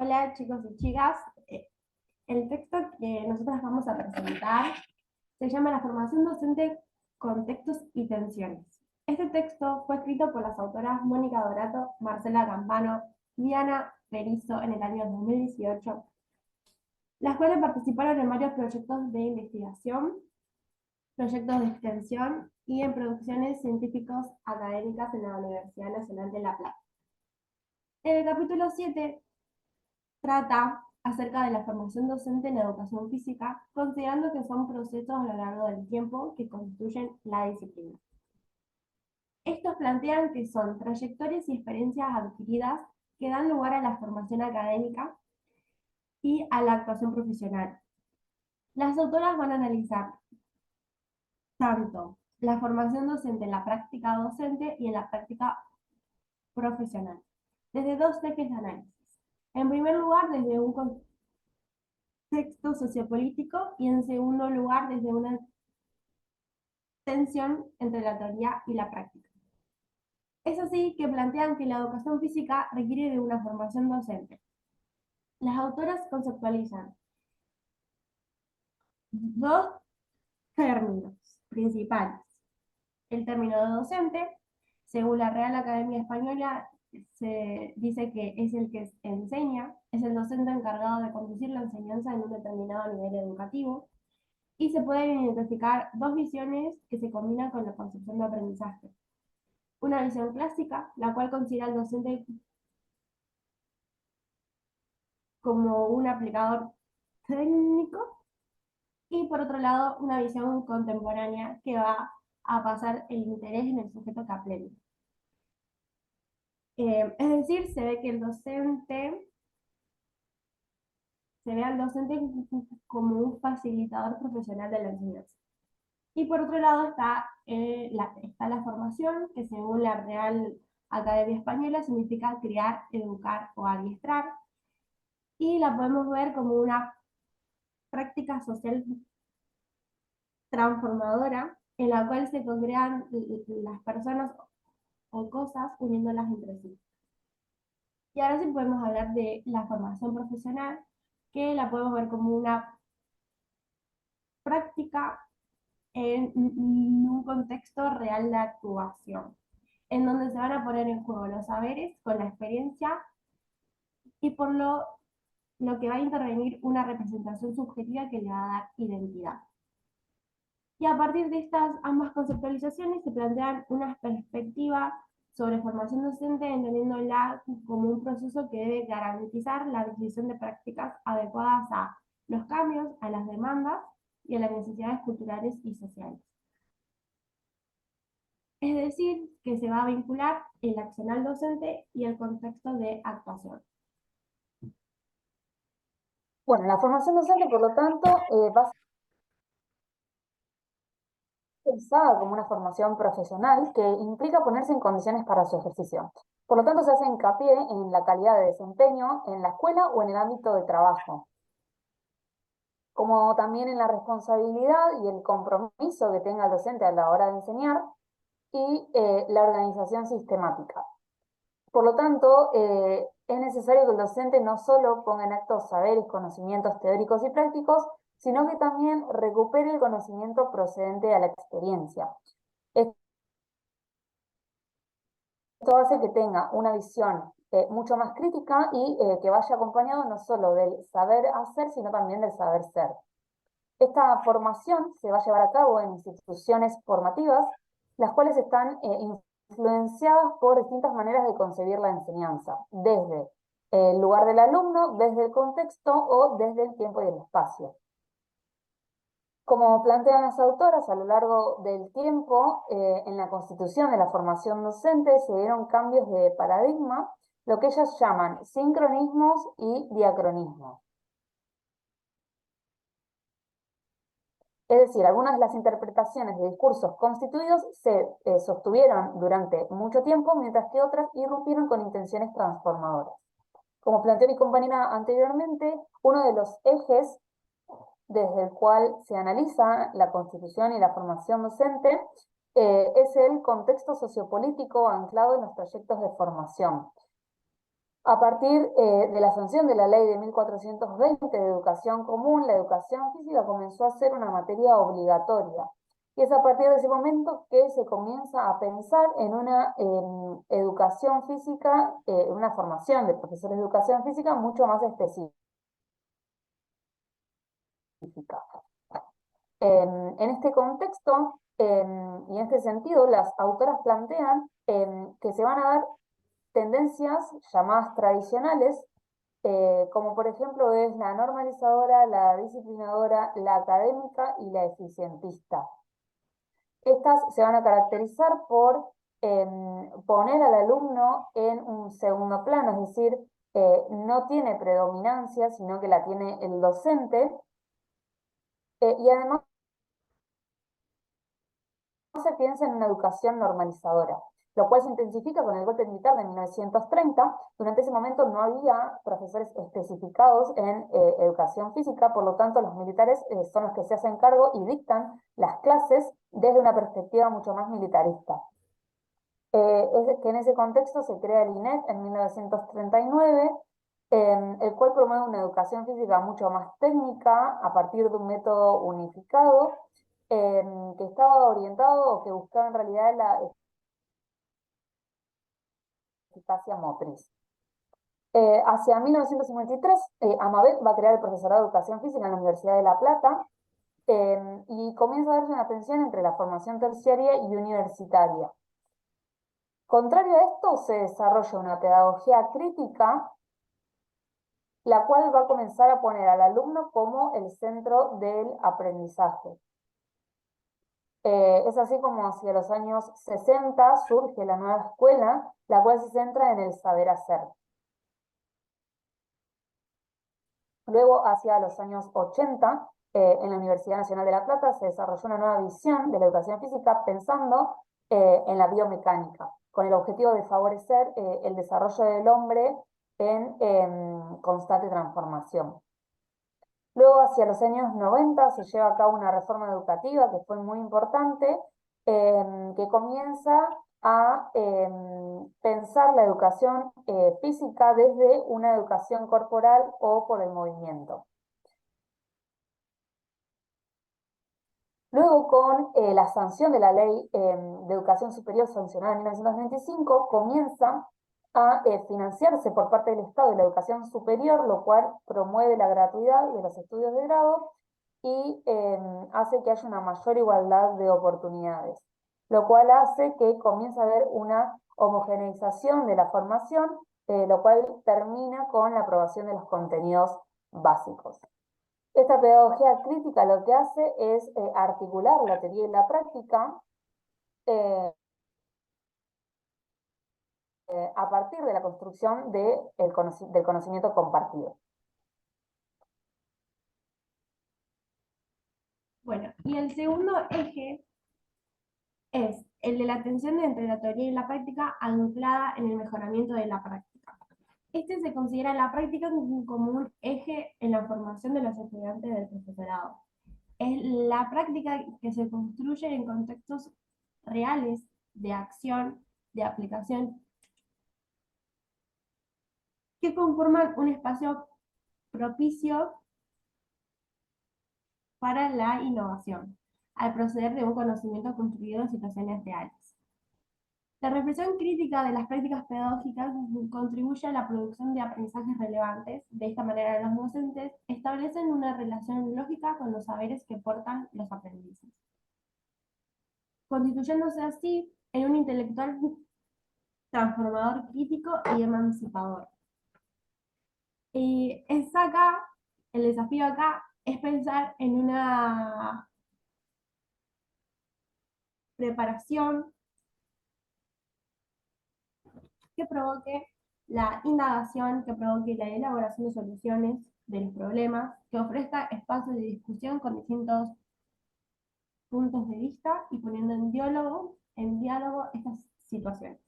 Hola chicos y chicas. El texto que nosotros vamos a presentar se llama La formación docente, contextos y tensiones. Este texto fue escrito por las autoras Mónica Dorato, Marcela Campano y Diana Berizo en el año 2018, las cuales participaron en varios proyectos de investigación, proyectos de extensión y en producciones científicos académicas en la Universidad Nacional de La Plata. En el capítulo 7 trata acerca de la formación docente en educación física, considerando que son procesos a lo largo del tiempo que constituyen la disciplina. Estos plantean que son trayectorias y experiencias adquiridas que dan lugar a la formación académica y a la actuación profesional. Las autoras van a analizar tanto la formación docente en la práctica docente y en la práctica profesional, desde dos ejes de análisis. En primer lugar, desde un contexto sociopolítico y en segundo lugar, desde una tensión entre la teoría y la práctica. Es así que plantean que la educación física requiere de una formación docente. Las autoras conceptualizan dos términos principales. El término de docente, según la Real Academia Española, se dice que es el que enseña, es el docente encargado de conducir la enseñanza en un determinado nivel educativo, y se pueden identificar dos visiones que se combinan con la concepción de aprendizaje. Una visión clásica, la cual considera al docente como un aplicador técnico, y por otro lado, una visión contemporánea que va a basar el interés en el sujeto que aprende. Es decir, se ve al docente como un facilitador profesional de la enseñanza. Y por otro lado está la formación, que según la Real Academia Española significa criar, educar o adiestrar, y la podemos ver como una práctica social transformadora en la cual se congregan las personas o cosas uniéndolas entre sí. Y ahora sí podemos hablar de la formación profesional, que la podemos ver como una práctica en un contexto real de actuación, en donde se van a poner en juego los saberes con la experiencia y por lo que va a intervenir una representación subjetiva que le va a dar identidad. Y a partir de estas ambas conceptualizaciones se plantean unas perspectivas sobre formación docente, entendiéndola como un proceso que debe garantizar la adquisición de prácticas adecuadas a los cambios, a las demandas y a las necesidades culturales y sociales. Es decir, que se va a vincular el accional docente y el contexto de actuación. Bueno, la formación docente, por lo tanto, va a ser pensada como una formación profesional que implica ponerse en condiciones para su ejercicio. Por lo tanto, se hace hincapié en la calidad de desempeño en la escuela o en el ámbito de trabajo, como también en la responsabilidad y el compromiso que tenga el docente a la hora de enseñar y la organización sistemática. Por lo tanto, es necesario que el docente no solo ponga en acto saberes, conocimientos teóricos y prácticos, sino que también recupere el conocimiento procedente de la experiencia. Esto hace que tenga una visión mucho más crítica y que vaya acompañado no solo del saber hacer, sino también del saber ser. Esta formación se va a llevar a cabo en instituciones formativas, las cuales están influenciadas por distintas maneras de concebir la enseñanza, desde el lugar del alumno, desde el contexto o desde el tiempo y el espacio. Como plantean las autoras, a lo largo del tiempo, en la constitución de la formación docente se dieron cambios de paradigma, lo que ellas llaman sincronismos y diacronismos. Es decir, algunas de las interpretaciones de discursos constituidos se sostuvieron durante mucho tiempo, mientras que otras irrumpieron con intenciones transformadoras. Como planteó mi compañera anteriormente, uno de los ejes desde el cual se analiza la constitución y la formación docente es el contexto sociopolítico anclado en los proyectos de formación. A partir de la sanción de la ley de 1420 de educación común, la educación física comenzó a ser una materia obligatoria. Y es a partir de ese momento que se comienza a pensar en una educación física, una formación de profesores de educación física mucho más específica. En este contexto y en este sentido, las autoras plantean que se van a dar tendencias llamadas tradicionales, como por ejemplo es la normalizadora, la disciplinadora, la académica y la eficientista. Estas se van a caracterizar por poner al alumno en un segundo plano, es decir, no tiene predominancia, sino que la tiene el docente, y además se piensa en una educación normalizadora, lo cual se intensifica con el golpe militar de 1930. Durante ese momento no había profesores especificados en educación física, por lo tanto los militares son los que se hacen cargo y dictan las clases desde una perspectiva mucho más militarista. Es que en ese contexto se crea el INEF en 1939, el cual promueve una educación física mucho más técnica a partir de un método unificado, que estaba orientado o que buscaba en realidad la eficacia motriz. Hacia 1953, Amabel va a crear el profesorado de educación física en la Universidad de La Plata, y comienza a darse una tensión entre la formación terciaria y universitaria. Contrario a esto, se desarrolla una pedagogía crítica, la cual va a comenzar a poner al alumno como el centro del aprendizaje. Es así como hacia los años 60 surge la nueva escuela, la cual se centra en el saber hacer. Luego, hacia los años 80, en la Universidad Nacional de La Plata se desarrolló una nueva visión de la educación física pensando en la biomecánica, con el objetivo de favorecer el desarrollo del hombre en constante transformación. Luego, hacia los años 90, se lleva a cabo una reforma educativa que fue muy importante, que comienza a pensar la educación física desde una educación corporal o por el movimiento. Luego, con la sanción de la Ley de Educación Superior sancionada en 1995, comienza a financiarse por parte del Estado de la educación superior, lo cual promueve la gratuidad de los estudios de grado y hace que haya una mayor igualdad de oportunidades, lo cual hace que comience a haber una homogeneización de la formación, lo cual termina con la aprobación de los contenidos básicos. Esta pedagogía crítica lo que hace es articular la teoría y la práctica a partir de la construcción del conocimiento compartido. Bueno, y el segundo eje es el de la tensión entre la teoría y la práctica anclada en el mejoramiento de la práctica. Este se considera la práctica como un eje en la formación de los estudiantes del profesorado. Es la práctica que se construye en contextos reales de acción, de aplicación, que conforman un espacio propicio para la innovación, al proceder de un conocimiento construido en situaciones reales. La reflexión crítica de las prácticas pedagógicas contribuye a la producción de aprendizajes relevantes. De esta manera, los docentes establecen una relación lógica con los saberes que portan los aprendices, constituyéndose así en un intelectual transformador, crítico y emancipador. Y es acá, el desafío acá es pensar en una preparación que provoque la indagación, que provoque la elaboración de soluciones de los problemas, que ofrezca espacios de discusión con distintos puntos de vista y poniendo en diálogo estas situaciones.